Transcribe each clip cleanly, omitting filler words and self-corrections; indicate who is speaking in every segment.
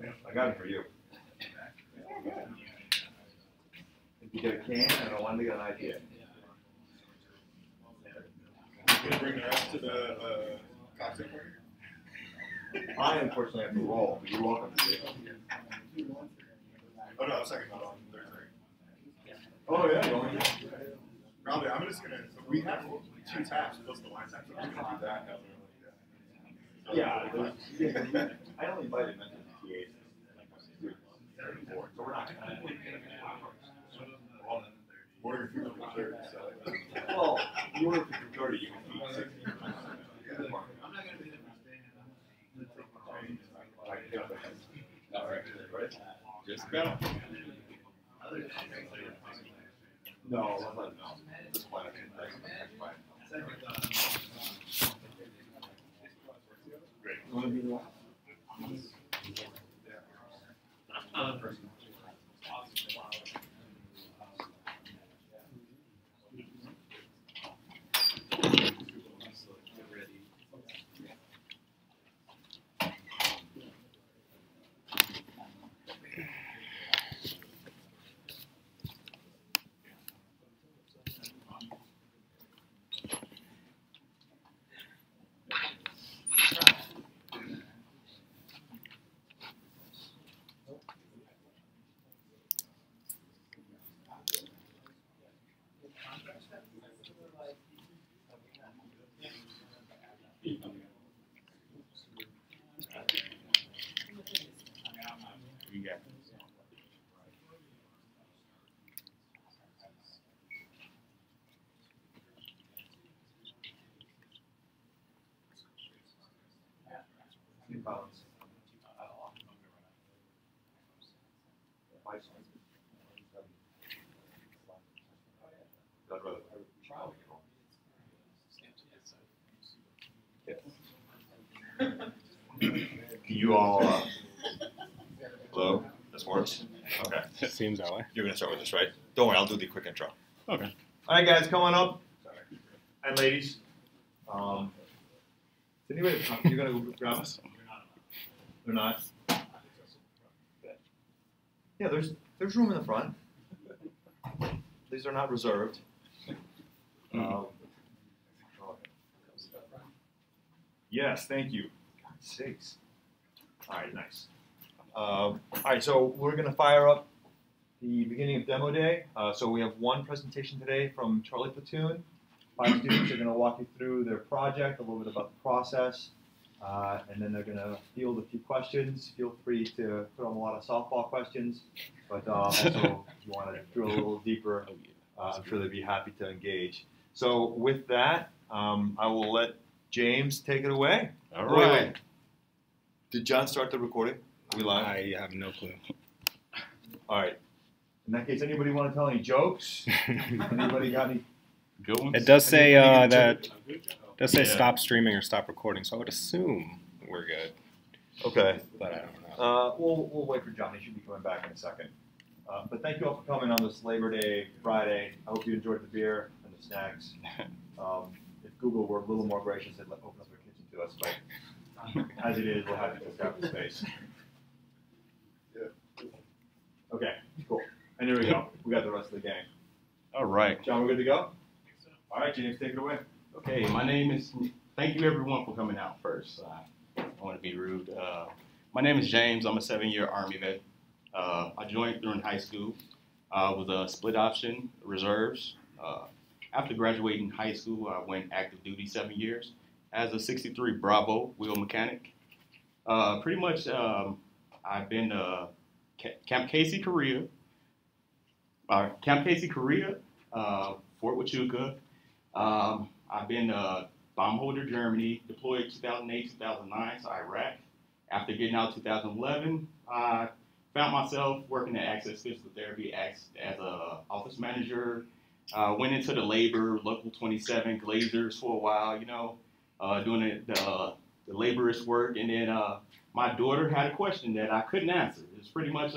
Speaker 1: I got it for you. If you get a can, and I wanted to get an idea.
Speaker 2: Can you bring the rest to the cocktail party?
Speaker 1: I unfortunately have to roll, but you're welcome to stay.
Speaker 2: Oh no, I'm second on Thursday.
Speaker 1: Oh yeah, you want me to?
Speaker 2: Probably, I'm just gonna, we have 2 taps plus the wine tap, so I'm just gonna do that.
Speaker 1: Yeah, I only invited mentors and TAs. So we're not gonna.
Speaker 2: Order food for 30, so.
Speaker 1: Well, you order for 30, you can eat 60.
Speaker 3: I'm not going to be there for staying.
Speaker 1: All right.
Speaker 4: Just about.
Speaker 1: No, this one.
Speaker 2: Great.
Speaker 1: You want to be the one?
Speaker 4: You got
Speaker 1: New balance. You all, hello, this works? Okay.
Speaker 4: Seems that way.
Speaker 1: You're going to start with this, right? Don't worry, I'll do the quick intro.
Speaker 4: Okay.
Speaker 1: All right, guys, come on up. And ladies. Is anybody, you're going to go grab us? They're not? Yeah, there's room in the front. These are not reserved. Yes, thank you. God's sakes. All right, nice. All right, so we're going to fire up the beginning of demo day. So we have one presentation today from Charlie Platoon. 5 students are going to walk you through their project, a little bit about the process, and then they're going to field a few questions. Feel free to put on a lot of softball questions, but also if you want to drill a little deeper, I'm sure they'd be happy to engage. So with that, I will let James take it away.
Speaker 4: All right.
Speaker 1: Wait. Did John start the recording? Are we live?
Speaker 4: I have no clue.
Speaker 1: All right. In that case, anybody want to tell any jokes? Anybody got any
Speaker 4: good ones? It does say
Speaker 1: Yeah.
Speaker 4: stop streaming or stop recording, so I would assume we're good.
Speaker 1: Okay.
Speaker 4: But I don't know.
Speaker 1: We'll wait for John. He should be coming back in a second. But thank you all for coming on this Labor Day Friday. I hope you enjoyed the beer and the snacks. If Google were a little more gracious, they'd open up their kitchen to us. But as it is, we'll have to just have the space. Okay, cool. And here we go. We got the rest of the gang.
Speaker 4: All right.
Speaker 1: John, we're good to go? All right, James, take it away.
Speaker 5: Okay, my name is, thank you everyone for coming out first. I don't want to be rude. My name is James. I'm a 7-year Army vet. I joined during high school with a split option, reserves. After graduating high school, I went active duty 7 years as a 63 Bravo wheel mechanic. Pretty much, I've been Camp Casey, Korea, Fort Huachuca. I've been bomb holder Germany, deployed 2008, 2009 to Iraq. After getting out 2011, I found myself working at Access Physical Therapy as an office manager. Went into the labor, local 27 Glazers for a while, doing the laborist work. And then my daughter had a question that I couldn't answer. It's pretty much,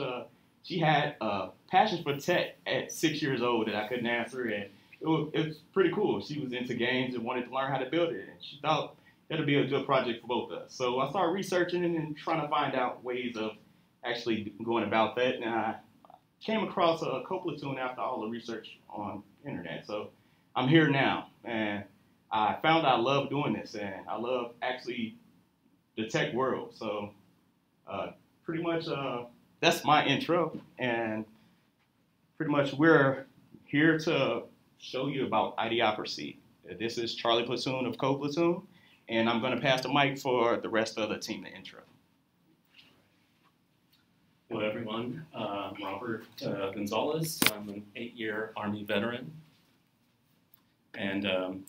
Speaker 5: she had a passion for tech at 6 years old that I couldn't answer. And it was pretty cool. She was into games and wanted to learn how to build it. And she thought that'd be a good project for both of us. So I started researching and trying to find out ways of actually going about that, and I came across a Platoon after all the research on internet. So I'm here now, and I found I love doing this, and I love actually the tech world. So pretty much that's my intro, and pretty much we're here to show you about Ideaocracy. This is Charlie Platoon of Platoon, and I'm going to pass the mic for the rest of the team to intro.
Speaker 6: Hello, everyone. I'm Robert Gonzalez. I'm an 8-year Army veteran. And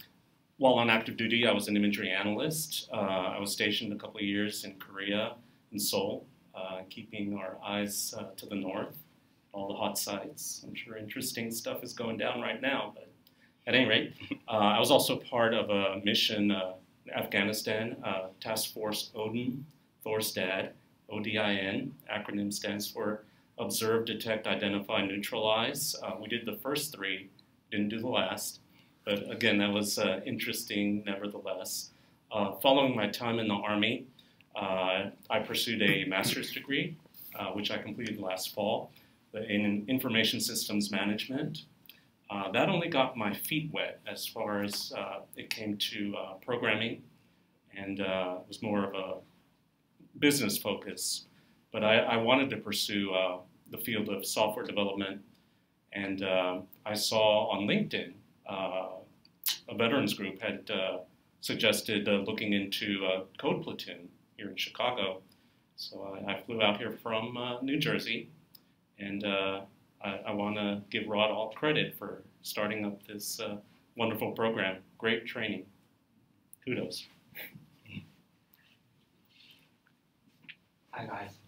Speaker 6: while on active duty, I was an imagery analyst. I was stationed a couple of years in Korea, in Seoul, keeping our eyes to the north, all the hot sites. I'm sure interesting stuff is going down right now, but at any rate, I was also part of a mission in Afghanistan, Task Force Odin, Thor's dad, ODIN, acronym stands for Observe, Detect, Identify, Neutralize. We did the first 3, didn't do the last, but again, that was interesting nevertheless. Following my time in the Army, I pursued a master's degree, which I completed last fall, in information systems management. That only got my feet wet as far as it came to programming, and it was more of a business focus. But I wanted to pursue the field of software development, and I saw on LinkedIn a veterans group had suggested looking into Code Platoon here in Chicago. So I flew out here from New Jersey, and I want to give Rod all credit for starting up this wonderful program. Great training. Kudos.
Speaker 7: Hi guys,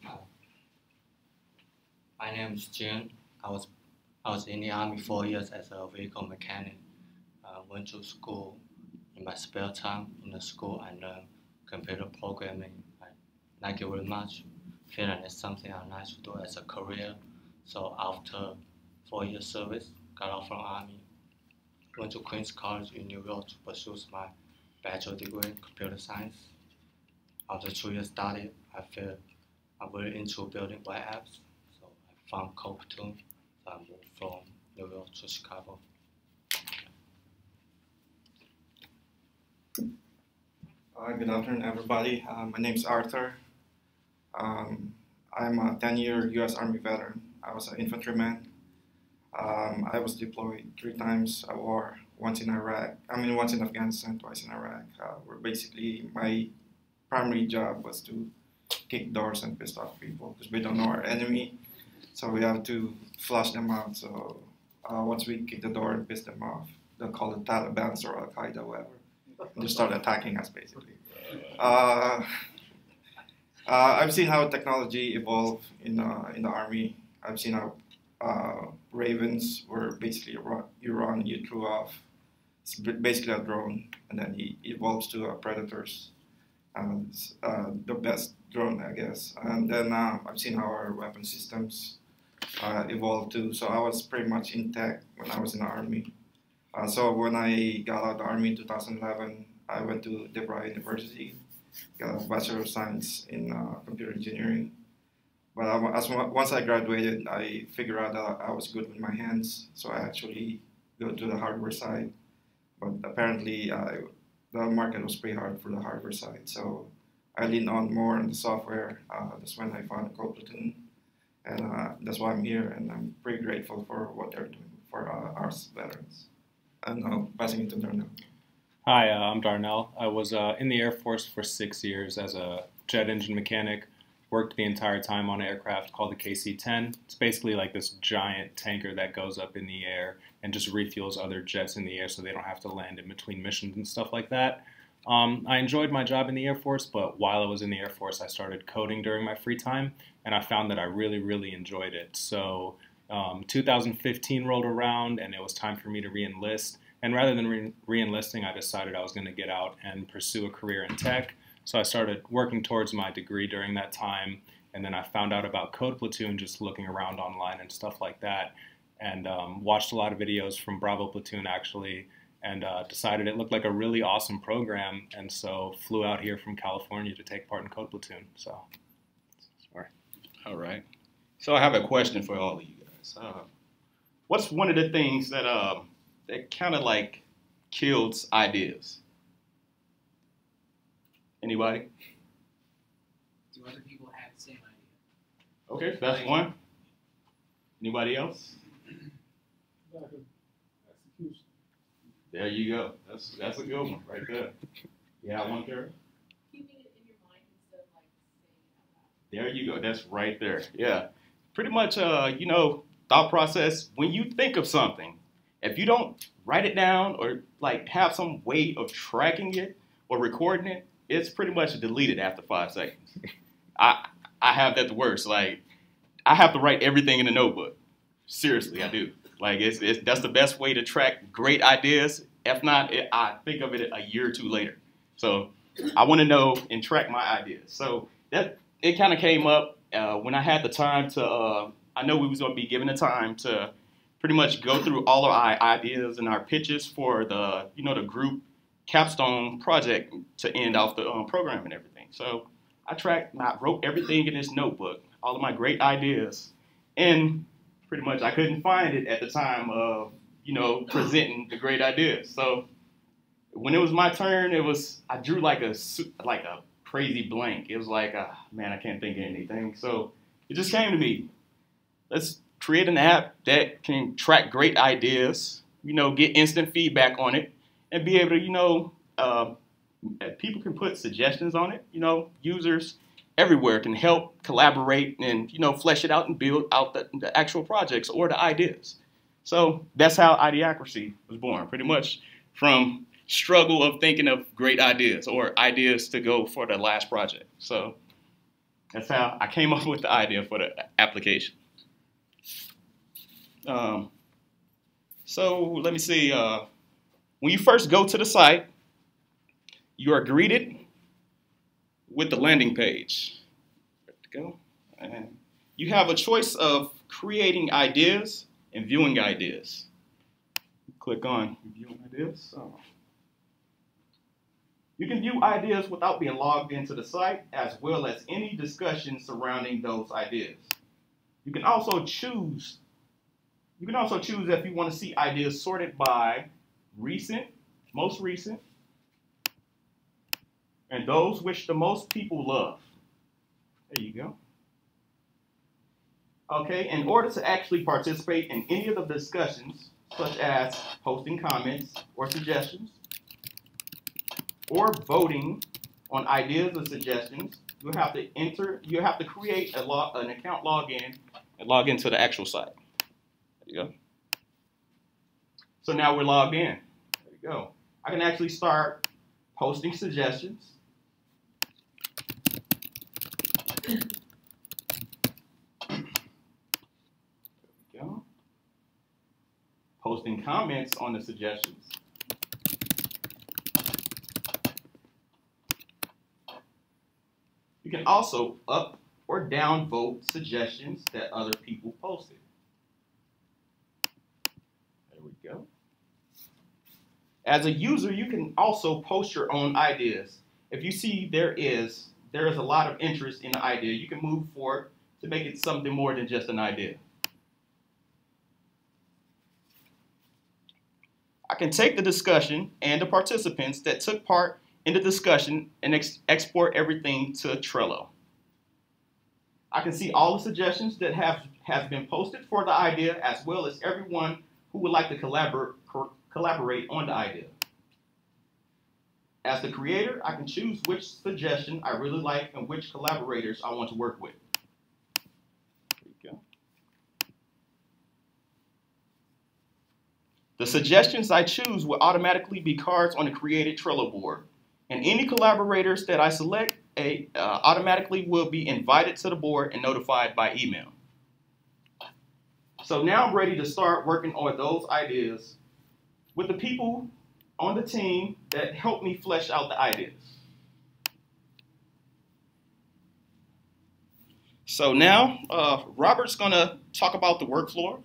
Speaker 7: my name is Jun. I was in the Army 4 years as a vehicle mechanic. Went to school. In my spare time in the school, I learned computer programming. I like it very much. Feel like it's something I like to do as a career. So after 4 years service, got out from Army. Went to Queens College in New York to pursue my bachelor degree in computer science. After 2 years study, I feel I'm very into building web apps. So I found Platoon. So I moved from New York to Chicago.
Speaker 8: Good afternoon, everybody. My name is Arthur. I'm a 10-year U.S. Army veteran. I was an infantryman. I was deployed 3 times a war, once in Afghanistan, twice in Iraq. Where basically my primary job was to kick doors and piss off people because we don't know our enemy, so we have to flush them out. So once we kick the door and piss them off, they'll call it Taliban or Al Qaeda, whatever, and just start attacking us basically. I've seen how technology evolved in the Army. I've seen how ravens were basically you threw off. It's basically a drone, and then it evolves to predators. The best drone, I guess. And then I've seen how our weapon systems evolved too. So I was pretty much in tech when I was in the Army. So when I got out of the Army in 2011, I went to DeVry University, got a Bachelor of Science in Computer Engineering. But once I graduated, I figured out that I was good with my hands, so I actually go to the hardware side. But apparently, the market was pretty hard for the hardware side, so I leaned on more on the software. That's when I found Platoon, and that's why I'm here, and I'm pretty grateful for what they're doing for our veterans. And now passing it to Darnell.
Speaker 4: Hi, I'm Darnell. I was in the Air Force for 6 years as a jet engine mechanic. Worked the entire time on an aircraft called the KC-10. It's basically like this giant tanker that goes up in the air and just refuels other jets in the air so they don't have to land in between missions and stuff like that. I enjoyed my job in the Air Force, but while I was in the Air Force, I started coding during my free time, and I found that I really, really enjoyed it. So 2015 rolled around, and it was time for me to re-enlist. And rather than re-enlisting, I decided I was going to get out and pursue a career in tech. So I started working towards my degree during that time, and then I found out about Code Platoon just looking around online and stuff like that, and watched a lot of videos from Bravo Platoon actually, and decided it looked like a really awesome program, and so flew out here from California to take part in Code Platoon. So, sorry.
Speaker 5: All right. So I have a question for all of you guys. What's one of the things that that kind of like kills ideas? Anybody?
Speaker 9: Do other people have the same idea?
Speaker 5: Okay, that's one. Anybody else?
Speaker 2: Execution.
Speaker 5: There you go. That's a good one right there. Yeah, one there.
Speaker 10: Keeping it in your mind instead of like saying it out loud.
Speaker 5: There you go. That's right there. Yeah. Pretty much, you know, thought process. When you think of something, if you don't write it down or like have some way of tracking it or recording it, it's pretty much deleted after 5 seconds. I have that the worst. Like, I have to write everything in a notebook. Seriously, I do. Like, that's the best way to track great ideas. If not, I think of it a year or two later. So I want to know and track my ideas. So that it kind of came up when I had the time to. I know we was going to be given the time to pretty much go through all of our ideas and our pitches for the the group Capstone project to end off the program and everything. So I wrote everything in this notebook, all of my great ideas, and pretty much I couldn't find it at the time of presenting the great ideas. So when it was my turn, I drew like a crazy blank. It was like, man, I can't think of anything. So it just came to me. Let's create an app that can track great ideas, get instant feedback on it, and be able to, people can put suggestions on it. Users everywhere can help collaborate and, flesh it out and build out the actual projects or the ideas. So that's how Ideaocracy was born, pretty much from struggle of thinking of great ideas or ideas to go for the last project. So that's how I came up with the idea for the application. So let me see. When you first go to the site, you are greeted with the landing page. There we go. And you have a choice of creating ideas and viewing ideas. Click on viewing ideas. So you can view ideas without being logged into the site, as well as any discussion surrounding those ideas. You can also choose if you want to see ideas sorted by recent, most recent, and those which the most people love. There you go. Okay, in order to actually participate in any of the discussions, such as posting comments or suggestions, or voting on ideas or suggestions, you have to create an account login and log into the actual site. There you go. So now we're logged in. There you go. I can actually start posting suggestions. There we go. Posting comments on the suggestions. You can also up or down vote suggestions that other people posted. There we go. As a user, you can also post your own ideas. If you see there is a lot of interest in the idea, you can move forward to make it something more than just an idea. I can take the discussion and the participants that took part in the discussion and export everything to Trello. I can see all the suggestions that have been posted for the idea, as well as everyone who would like to collaborate on the idea. As the creator, I can choose which suggestion I really like and which collaborators I want to work with. There you go. The suggestions I choose will automatically be cards on the created Trello board. And any collaborators that I select automatically will be invited to the board and notified by email. So now I'm ready to start working on those ideas with the people on the team that help me flesh out the ideas. So now Robert's gonna talk about the workflow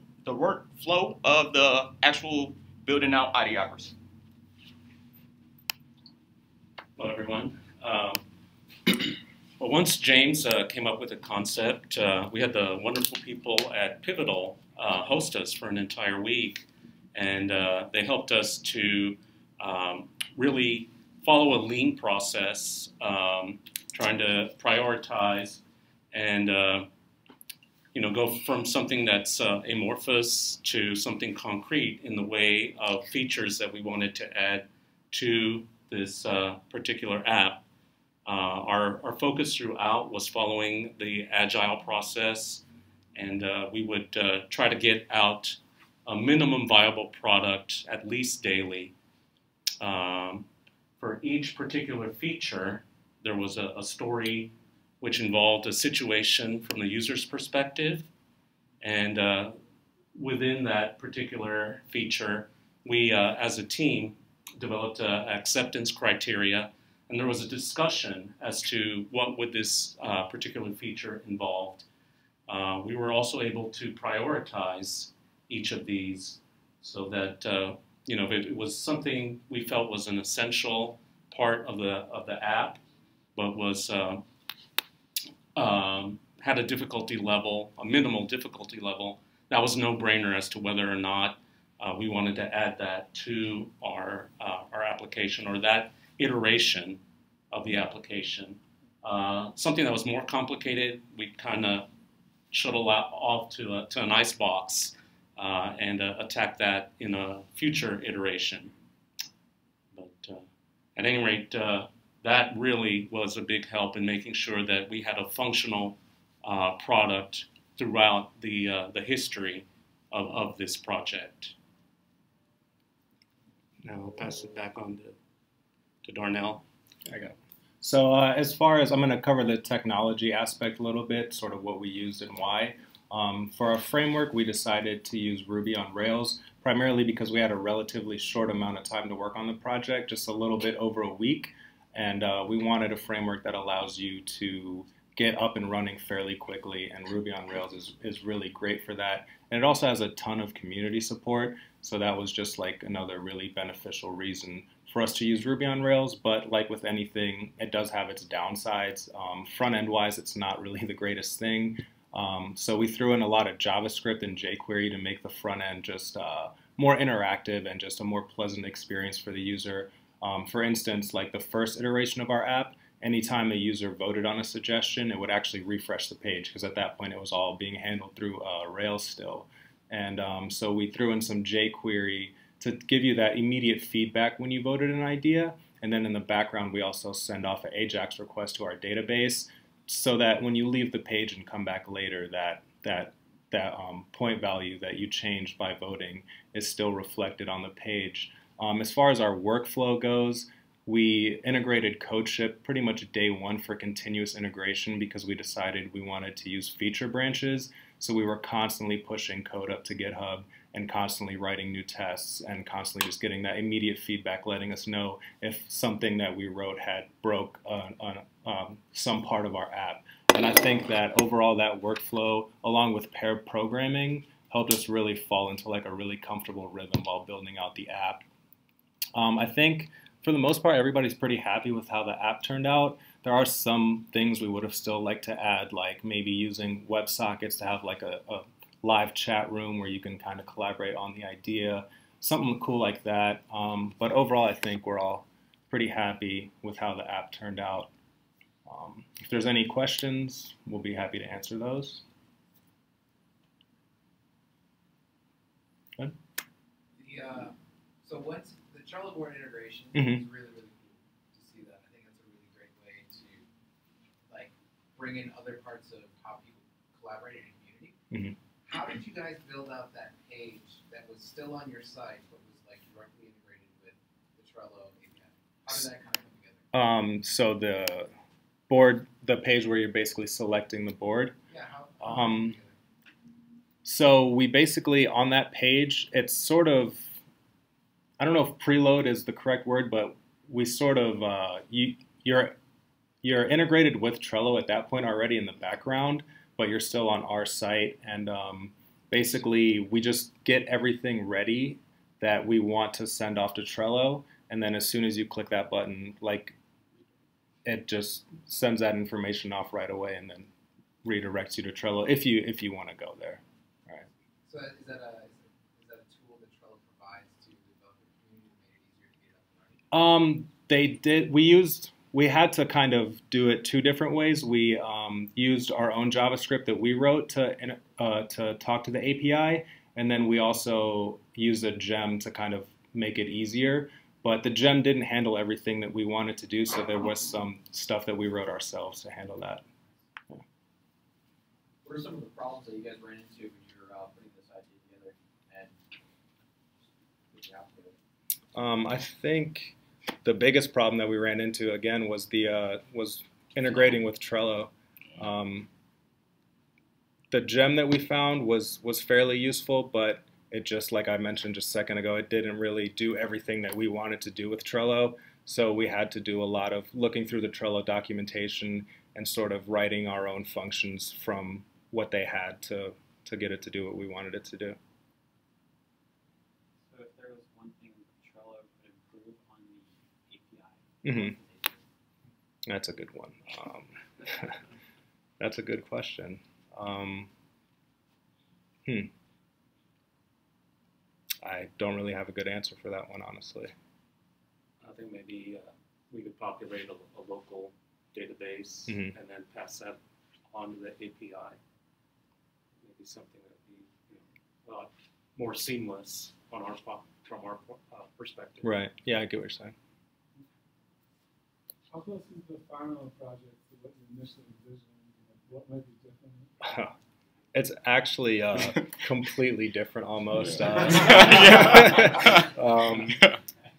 Speaker 5: of the actual building out Ideaocracy.
Speaker 6: Hello, everyone. Well, once James came up with a concept, we had the wonderful people at Pivotal host us for an entire week, and they helped us to really follow a lean process, trying to prioritize and go from something that's amorphous to something concrete in the way of features that we wanted to add to this particular app. Our focus throughout was following the agile process, and we would try to get out a minimum viable product at least daily. For each particular feature, there was a story which involved a situation from the user's perspective, and within that particular feature, we as a team developed acceptance criteria, and there was a discussion as to what would this particular feature involve. We were also able to prioritize each of these so that if it was something we felt was an essential part of the app, but was had a difficulty level, a minimal difficulty level, that was no-brainer as to whether or not we wanted to add that to our application or that iteration of the application. Something that was more complicated, we kind of shuttle off to an icebox and attack that in a future iteration. But at any rate, that really was a big help in making sure that we had a functional product throughout the history of this project. Now I'll pass it back on to Darnell.
Speaker 4: I got it. So as far as, I'm going to cover the technology aspect a little bit, sort of what we used and why. For our framework, we decided to use Ruby on Rails, primarily because we had a relatively short amount of time to work on the project, just a little bit over a week. And we wanted a framework that allows you to get up and running fairly quickly, and Ruby on Rails is really great for that. And it also has a ton of community support, so that was just like another really beneficial reason for us to use Ruby on Rails. But like with anything, it does have its downsides. Front-end wise, it's not really the greatest thing. So we threw in a lot of JavaScript and jQuery to make the front end just more interactive and just a more pleasant experience for the user. For instance, like the first iteration of our app, anytime a user voted on a suggestion, it would actually refresh the page, because at that point it was all being handled through Rails still. And so we threw in some jQuery to give you that immediate feedback when you voted an idea. And then in the background, we also send off an AJAX request to our database, so that when you leave the page and come back later, that point value that you changed by voting is still reflected on the page. As far as our workflow goes, we integrated CodeShip pretty much day one for continuous integration, because we decided we wanted to use feature branches. So we were constantly pushing code up to GitHub and constantly writing new tests and constantly just getting that immediate feedback, letting us know if something that we wrote had broke on some part of our app. And I think that overall that workflow, along with pair programming, helped us really fall into like a really comfortable rhythm while building out the app. I think for the most part, everybody's pretty happy with how the app turned out. There are some things we would have still liked to add, like maybe using WebSockets to have like a live chat room where you can kind of collaborate on the idea, something cool like that. But overall, I think we're all pretty happy with how the app turned out. If there's any questions, we'll be happy to answer those. Good.
Speaker 9: So once the Trello board integration
Speaker 4: Mm-hmm.
Speaker 9: is really, really cool to see that. I think that's a really great way to like bring in other parts of how people collaborate in a community.
Speaker 4: Mm-hmm.
Speaker 9: How did you guys build out that page that was still on your site but was like directly integrated with the Trello API? How did that kind of come together?
Speaker 4: So the page where you're basically selecting the board.
Speaker 9: Yeah, how did that come together?
Speaker 4: So we basically, on that page, it's sort of, I don't know if preload is the correct word, but we sort of, you're integrated with Trello at that point already in the background, but you're still on our site. And basically, we just get everything ready that we want to send off to Trello. And then as soon as you click that button, like it just sends that information off right away and then redirects you to Trello if you want to go there. All right.
Speaker 9: So is that a tool that Trello provides to the developer community to make it easier to get up and running?
Speaker 4: They did. We had to kind of do it two different ways. We used our own JavaScript that we wrote to talk to the API, and then we also used a gem to kind of make it easier. But the gem didn't handle everything that we wanted to do, so there was some stuff that we wrote ourselves to handle that. Yeah.
Speaker 11: What are some of the problems that you guys ran into when you were putting this idea together and making it out together?
Speaker 4: I think the biggest problem that we ran into again was was integrating with Trello. The gem that we found was fairly useful, but it just, like I mentioned just a second ago, it didn't really do everything that we wanted to do with Trello. So we had to do a lot of looking through the Trello documentation and sort of writing our own functions from what they had to get it to do what we wanted it to do.
Speaker 12: So if there was one thing Trello could improve on the API,
Speaker 4: That's a good one. That's a good question. I don't really have a good answer for that one, honestly.
Speaker 6: I think maybe we could populate a local database and then pass that on to the API. Maybe something that would be a lot more seamless on from our perspective.
Speaker 4: Right. Yeah, I get what you're saying.
Speaker 13: How close is the final project to what you initially envisioned? What might be different?
Speaker 4: It's actually completely different almost.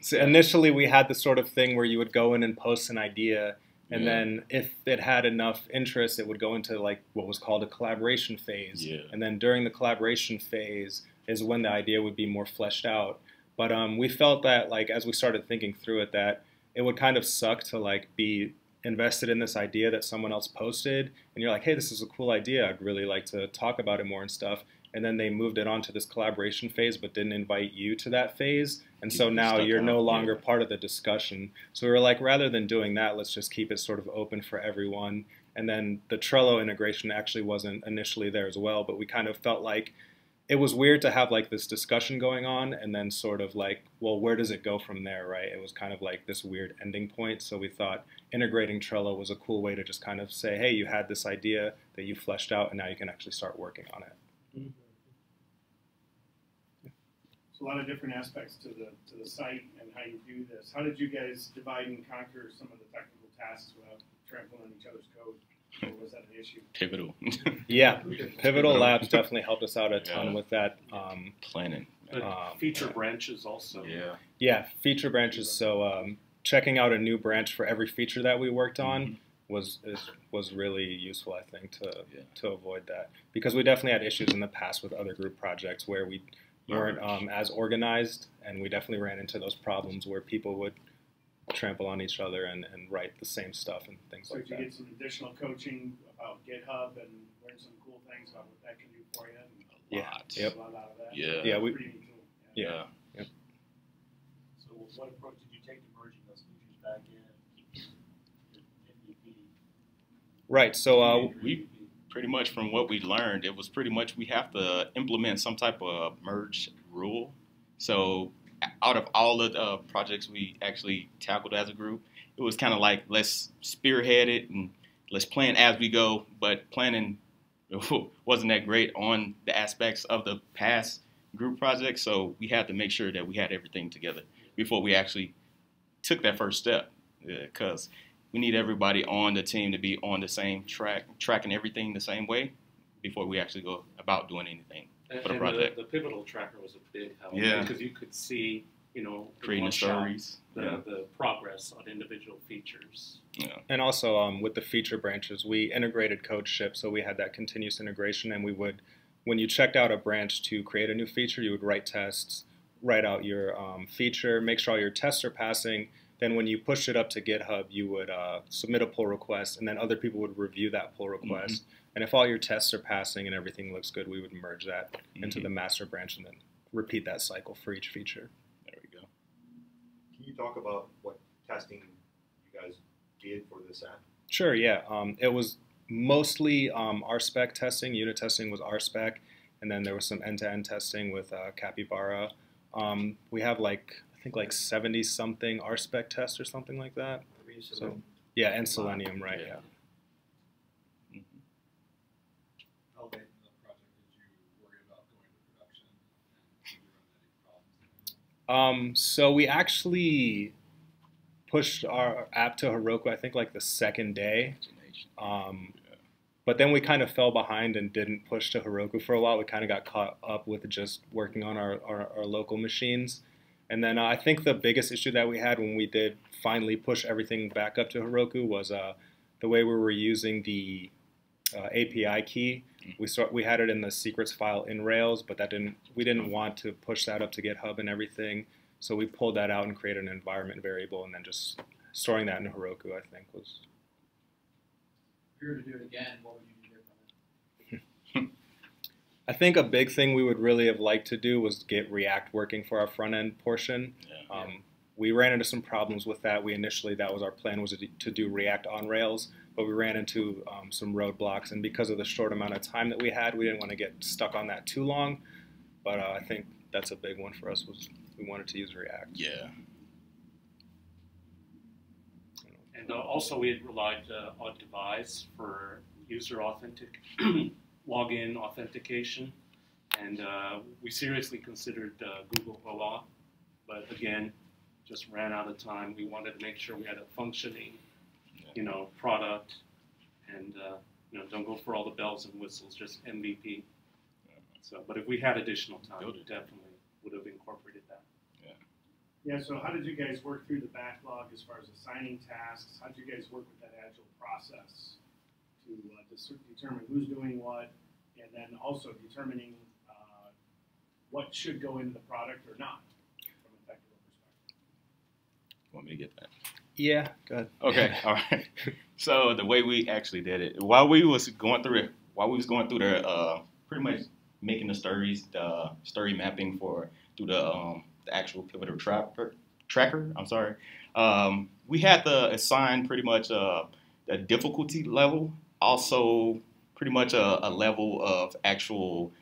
Speaker 4: So initially we had this sort of thing where you would go in and post an idea, and then if it had enough interest, it would go into like what was called a collaboration phase. And then during the collaboration phase is when the idea would be more fleshed out. But we felt that like as we started thinking through it, that it would kind of suck to like be invested in this idea that someone else posted, and you're like, hey, this is a cool idea, I'd really like to talk about it more and stuff, and then they moved it on to this collaboration phase but didn't invite you to that phase, and so now you're no longer part of the discussion. So we were like, rather than doing that, let's just keep it sort of open for everyone. And then the Trello integration actually wasn't initially there as well, but we kind of felt like it was weird to have like this discussion going on and then sort of like, well, where does it go from there, right? It was kind of like this weird ending point. So we thought integrating Trello was a cool way to just kind of say, hey, you had this idea that you fleshed out and now you can actually start working on it.
Speaker 14: So a lot of different aspects to the site and how you do this. How did you guys divide and conquer some of the technical tasks without trampling on each other's code? Or was that an issue?
Speaker 5: Pivotal.
Speaker 4: Yeah, Pivotal Labs definitely helped us out a ton with that.
Speaker 5: Planning.
Speaker 6: Feature branches also.
Speaker 4: Yeah, feature branches. So checking out a new branch for every feature that we worked on was really useful, I think, to avoid that. Because we definitely had issues in the past with other group projects where we weren't as organized, and we definitely ran into those problems where people would trample on each other and write the same stuff and things like that.
Speaker 14: So did you get some additional coaching about GitHub and learn some cool things about what that can do for you?
Speaker 4: Yep.
Speaker 14: A lot out of that.
Speaker 4: Yeah.
Speaker 14: Pretty neat tool.
Speaker 4: Yeah. Yep.
Speaker 12: So what approach did you take to merging those features back in and keeping MVP?
Speaker 4: Right. So
Speaker 5: we pretty much, from what we learned, it was pretty much we have to implement some type of merge rule. So out of all of the projects we actually tackled as a group, it was kind of like, let's spearhead it and let's plan as we go. But planning wasn't that great on the aspects of the past group projects, so we had to make sure that we had everything together before we actually took that first step, because we need everybody on the team to be on the same track, tracking everything the same way before we actually go about doing anything for the project.
Speaker 6: The pivotal tracker was a big help, because you could see,
Speaker 5: creating the stories,
Speaker 6: the progress on individual features.
Speaker 4: And also with the feature branches, we integrated CodeShip, so we had that continuous integration, and we would, when you checked out a branch to create a new feature, you would write tests, write out your feature, make sure all your tests are passing. Then when you pushed it up to GitHub, you would submit a pull request, and then other people would review that pull request. And if all your tests are passing and everything looks good, we would merge that into the master branch and then repeat that cycle for each feature.
Speaker 5: There we go.
Speaker 1: Can you talk about what testing you guys
Speaker 2: did for this app?
Speaker 4: Sure, yeah. It was mostly RSpec testing. Unit testing was RSpec, and then there was some end-to-end testing with Capybara. We have I think 70-something RSpec tests or something like that. So, yeah, and Selenium, right, yeah.
Speaker 2: How late in the project did you worry about going to production? And did you run any problems?
Speaker 4: So we actually pushed our app to Heroku, I think the second day. But then we kind of fell behind and didn't push to Heroku for a while. We kind of got caught up with just working on our local machines. And then I think the biggest issue that we had when we did finally push everything back up to Heroku was the way we were using the API key. We had it in the secrets file in Rails, but we didn't want to push that up to GitHub and everything. So we pulled that out and created an environment variable, and then just storing that in Heroku, I think, was.
Speaker 11: If you were to do it again, what would you do differently?
Speaker 4: I think a big thing we would really have liked to do was get React working for our front end portion. We ran into some problems with that. That was our plan, was to do React on Rails, but we ran into some roadblocks, and because of the short amount of time that we had, we didn't want to get stuck on that too long. But I think that's a big one for us, was we wanted to use React.
Speaker 15: Yeah.
Speaker 6: And also we had relied on Devise for user login authentication, and we seriously considered Google OAuth, but again, just ran out of time. We wanted to make sure we had a functioning, product, and don't go for all the bells and whistles, just MVP. So, but if we had additional time, we definitely would have incorporated that.
Speaker 14: Yeah, so how did you guys work through the backlog as far as assigning tasks? How did you guys work with that agile process to determine who's doing what, and then also determining what should go into the product or not from a technical perspective?
Speaker 15: Want me to get that?
Speaker 4: Yeah, go ahead.
Speaker 15: Okay, all right. So the way we actually did it, while we was going through the pretty much making the story mapping through the actual pivotal tracker. I'm sorry. We had to assign pretty much a difficulty level, also pretty much a level of actual,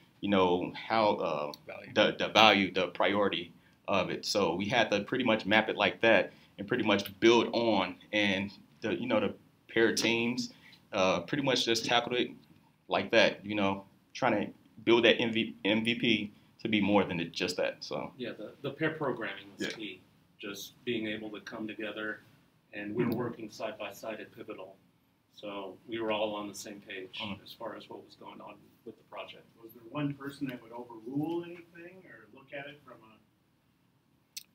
Speaker 15: how the value, the priority of it. So we had to pretty much map it like that and pretty much build on, and the pair teams pretty much just tackled it like that, trying to build that MVP to be more than just that. So
Speaker 6: yeah, the pair programming was key. Just being able to come together, and we were working side by side at Pivotal, so we were all on the same page as far as what was going on with the project.
Speaker 14: Was there one person that would overrule anything or look at it from a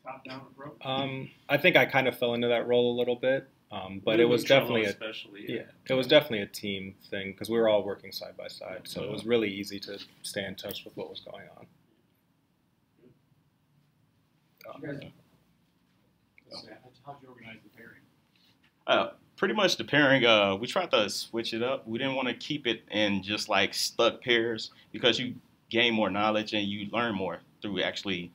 Speaker 14: top-down approach?
Speaker 4: I think I kind of fell into that role a little bit, but it was definitely it was definitely a team thing because we were all working side by side, so it was really easy to stay in touch with what was going on.
Speaker 11: How'd you organize the pairing?
Speaker 15: Pretty much the pairing, we tried to switch it up. We didn't want to keep it in just stuck pairs because you gain more knowledge and you learn more through actually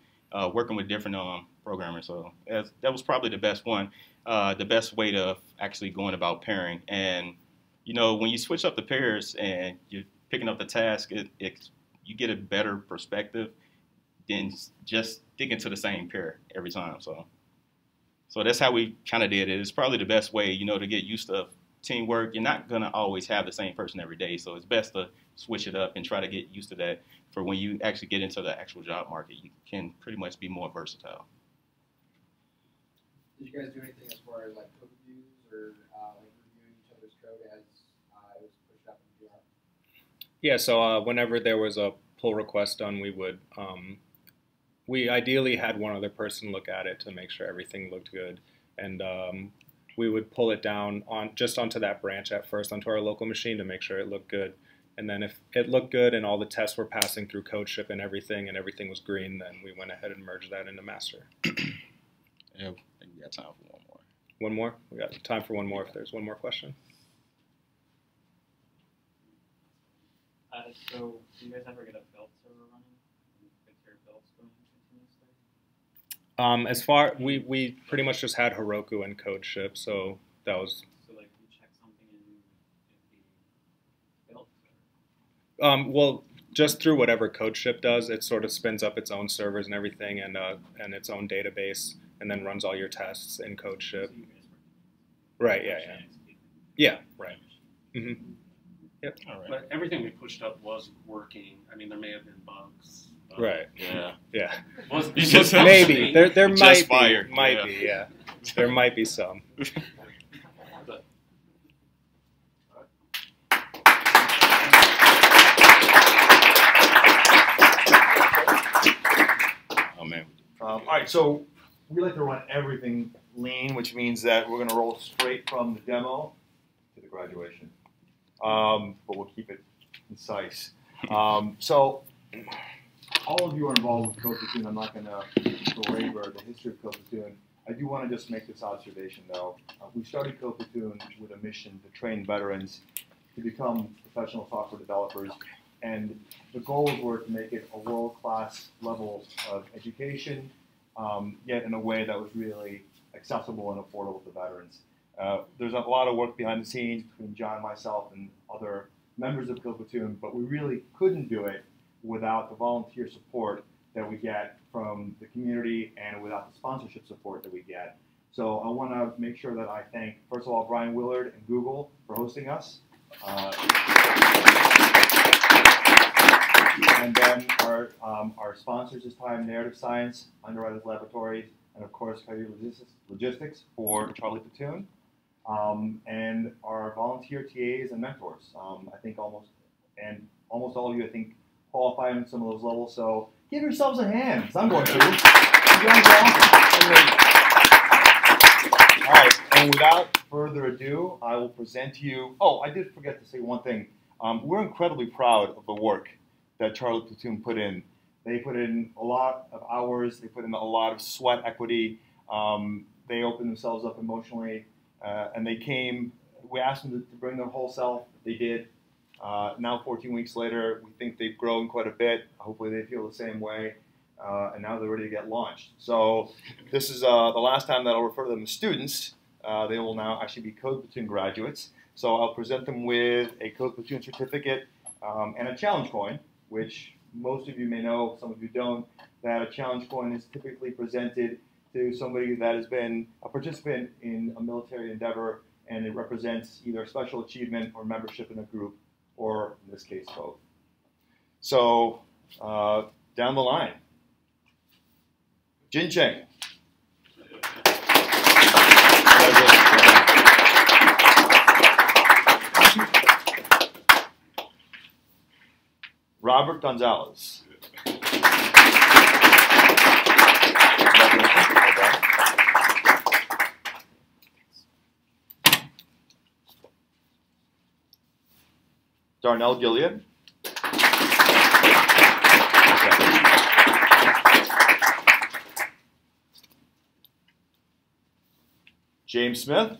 Speaker 15: working with different programmers. So that was probably the best one, the best way to actually going about pairing. And, when you switch up the pairs and you're picking up the task, you get a better perspective than just sticking to the same pair every time. So that's how we kind of did it. It's probably the best way, to get used to teamwork. You're not going to always have the same person every day, so it's best to switch it up and try to get used to that for when you actually get into the actual job market. You can pretty much be more versatile.
Speaker 11: Did you guys do anything as far as code reviews or reviewing each other's code as it was pushed up in PR?
Speaker 4: Yeah, so whenever there was a pull request done, we ideally had one other person look at it to make sure everything looked good, and we would pull it down onto that branch at first, onto our local machine to make sure it looked good. And then if it looked good and all the tests were passing through CodeShip and everything was green, then we went ahead and merged that into master.
Speaker 15: Yeah, I think we got time for one more.
Speaker 4: One more? We got time for one more if there's one more question.
Speaker 16: So do you guys ever get a build server running? Fix your builds going continuously?
Speaker 4: We pretty much just had Heroku and CodeShip, so that was
Speaker 16: built?
Speaker 4: Well, just through whatever CodeShip does, it sort of spins up its own servers and everything, and its own database, and then runs all your tests in CodeShip. Right. Yeah. Right. Mm-hmm. Yep.
Speaker 15: All right.
Speaker 17: But everything we pushed up was working. I mean, there may have been bugs.
Speaker 4: Right.
Speaker 15: Yeah.
Speaker 4: Maybe there
Speaker 15: Just
Speaker 4: might be. Yeah. There might be some.
Speaker 15: Oh man.
Speaker 1: All right, so we like to run everything lean, which means that we're going to roll straight from the demo to the graduation. But we'll keep it concise. So all of you are involved with Platoon. I'm not going to belabor the history of Platoon. I do want to just make this observation, though. We started Platoon with a mission to train veterans to become professional software developers, and the goals were to make it a world-class level of education, yet in a way that was really accessible and affordable to veterans. There's a lot of work behind the scenes between John, myself, and other members of Platoon, but we really couldn't do it without the volunteer support that we get from the community and without the sponsorship support that we get. So I want to make sure that I thank, first of all, Brian Willard and Google for hosting us. And then our sponsors this time, Narrative Science, Underwriters Laboratories, and of course, Coyote Logistics for Charlie Platoon. And our volunteer TAs and mentors. I think almost all of you, I think, qualify in some of those levels. So give yourselves a hand, because I'm going to. All right, and without further ado, I will present to you. Oh, I did forget to say one thing. We're incredibly proud of the work that Charlie Platoon put in. They put in a lot of hours. They put in a lot of sweat equity. They opened themselves up emotionally. And they came, we asked them to bring their whole self. They did. Now 14 weeks later, we think they've grown quite a bit. Hopefully they feel the same way. And now they're ready to get launched. So this is the last time that I'll refer to them as students. They will now actually be Code Platoon graduates. So I'll present them with a Code Platoon certificate and a challenge coin, which most of you may know, some of you don't, that a challenge coin is typically presented to somebody that has been a participant in a military endeavor, and it represents either a special achievement or membership in a group, or in this case, both. So, down the line. Jin Cheng. Robert Gonzalez. Darnell Gilead. James Smith.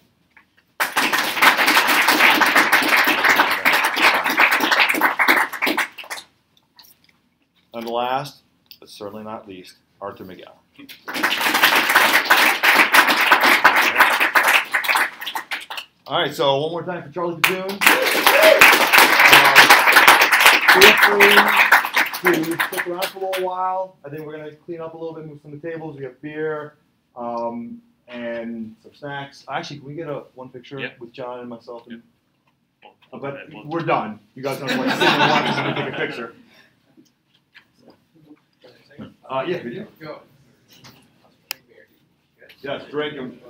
Speaker 1: And last, but certainly not least, Arthur Miguel. All right, so one more time for Charlie Platoon. Feel free to stick around for a little while. I think we're going to clean up a little bit, move some of the tables. We have beer and some snacks. Actually, can we get one picture with John and myself? And, but we're done. You guys don't want to sit and watch us take a picture. Yeah, video. Yes, drink them.